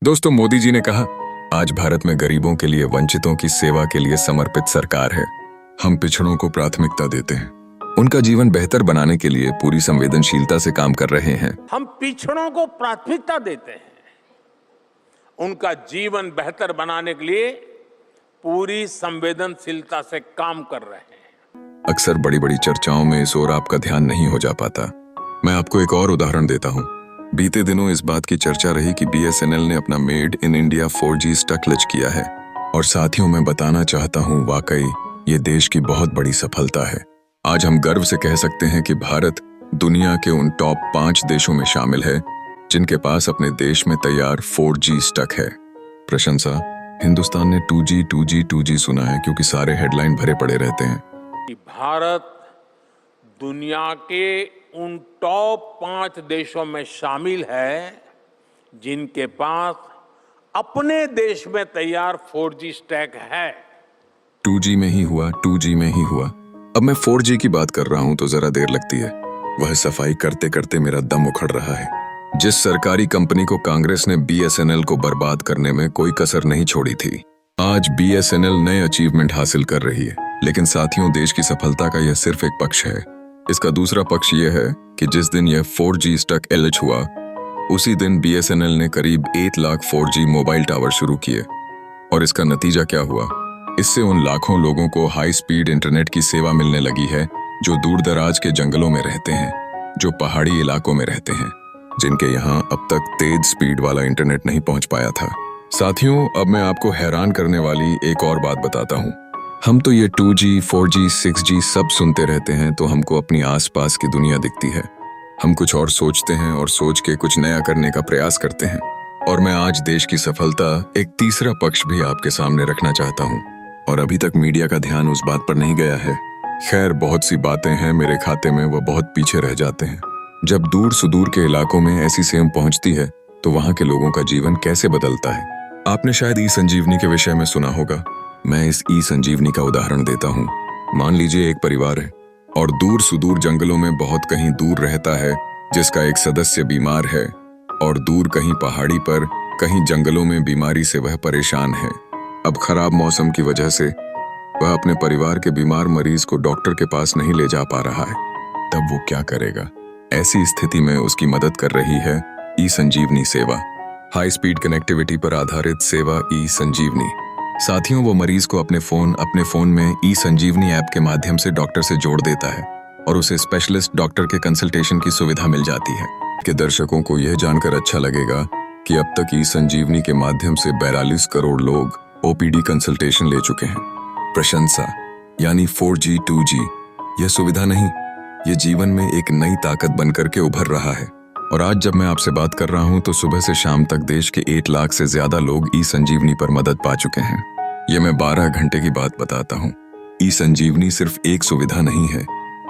दोस्तों, मोदी जी ने कहा, आज भारत में गरीबों के लिए, वंचितों की सेवा के लिए समर्पित सरकार है। हम पिछड़ों को प्राथमिकता देते हैं। उनका जीवन बेहतर बनाने के लिए पूरी संवेदनशीलता से काम कर रहे हैं। हम पिछड़ों को प्राथमिकता देते हैं। उनका जीवन बेहतर बनाने के लिए पूरी संवेदनशीलता से काम कर रहे हैं। अक्सर बड़ी बड़ी चर्चाओं में इस ओर आपका ध्यान नहीं हो जा पाता। मैं आपको एक और उदाहरण देता हूँ। बीते दिनों इस बात की चर्चा रही कि BSNL ने अपना made in India 4G stack launch किया है। और साथियों, मैं बताना चाहता हूँ, वाकई ये देश की बहुत बड़ी सफलता है। आज हम गर्व से कह सकते हैं कि भारत दुनिया के उन टॉप 5 देशों में शामिल है जिनके पास अपने देश में तैयार 4G स्टक है। प्रशंसा। हिंदुस्तान ने 2G सुना है क्योंकि सारे हेडलाइन भरे पड़े रहते हैं कि भारत दुनिया के उन टॉप 5 देशों में शामिल है जिनके पास अपने देश में तैयार 4G स्टैक है। 2G में ही हुआ, 2G में ही हुआ। अब मैं 4G की बात कर रहा हूं तो जरा देर लगती है। वह सफाई करते करते मेरा दम उखड़ रहा है। जिस सरकारी कंपनी को कांग्रेस ने BSNL को बर्बाद करने में कोई कसर नहीं छोड़ी थी, आज BSNL नए अचीवमेंट हासिल कर रही है। लेकिन साथियों, देश की सफलता का यह सिर्फ एक पक्ष है। इसका दूसरा पक्ष यह है कि जिस दिन यह 4G स्टक लॉन्च हुआ, उसी दिन BSNL ने करीब 1 लाख 4G मोबाइल टावर शुरू किए। और इसका नतीजा क्या हुआ? इससे उन लाखों लोगों को हाई स्पीड इंटरनेट की सेवा मिलने लगी है जो दूर दराज के जंगलों में रहते हैं, जो पहाड़ी इलाकों में रहते हैं, जिनके यहाँ अब तक तेज स्पीड वाला इंटरनेट नहीं पहुंच पाया था। साथियों, अब मैं आपको हैरान करने वाली एक और बात बताता हूँ। हम तो ये 2G, 4G, 6G सब सुनते रहते हैं तो हमको अपनी आसपास की दुनिया दिखती है। हम कुछ और सोचते हैं और सोच के कुछ नया करने का प्रयास करते हैं। और मैं आज देश की सफलता एक तीसरा पक्ष भी आपके सामने रखना चाहता हूँ। और अभी तक मीडिया का ध्यान उस बात पर नहीं गया है। खैर, बहुत सी बातें हैं मेरे खाते में, वह बहुत पीछे रह जाते हैं। जब दूर सुदूर के इलाकों में ऐसी सेम पहुंचती है तो वहां के लोगों का जीवन कैसे बदलता है। आपने शायद ई-संजीवनी के विषय में सुना होगा। मैं इस ई-संजीवनी का उदाहरण देता हूँ। मान लीजिए एक परिवार है और दूर सुदूर जंगलों में बहुत कहीं दूर रहता है, जिसका एक सदस्य बीमार है। और दूर कहीं पहाड़ी पर, कहीं जंगलों में बीमारी से वह परेशान है। अब खराब मौसम की वजह से वह अपने परिवार के बीमार मरीज को डॉक्टर के पास नहीं ले जा पा रहा है। तब वो क्या करेगा? ऐसी स्थिति में उसकी मदद कर रही है ई-संजीवनी सेवा। हाई स्पीड कनेक्टिविटी पर आधारित सेवा ई-संजीवनी। साथियों, वो मरीज को अपने फोन में ई-संजीवनी ऐप के माध्यम से डॉक्टर से जोड़ देता है और उसे स्पेशलिस्ट डॉक्टर के कंसल्टेशन की सुविधा मिल जाती है। कि दर्शकों को यह जानकर अच्छा लगेगा कि अब तक ई-संजीवनी के माध्यम से 42 करोड़ लोग OPD कंसल्टेशन ले चुके हैं। प्रशंसा। यानी 4G, 2G यह सुविधा नहीं, यह जीवन में एक नई ताकत बनकर के उभर रहा है। और आज जब मैं आपसे बात कर रहा हूं तो सुबह से शाम तक देश के 1 लाख से ज्यादा लोग ई-संजीवनी पर मदद पा चुके हैं। ये मैं 12 घंटे की बात बताता हूँ। ई-संजीवनी सिर्फ एक सुविधा नहीं है,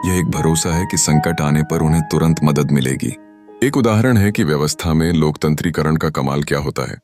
यह एक भरोसा है कि संकट आने पर उन्हें तुरंत मदद मिलेगी। एक उदाहरण है कि व्यवस्था में लोकतंत्रीकरण का कमाल क्या होता है।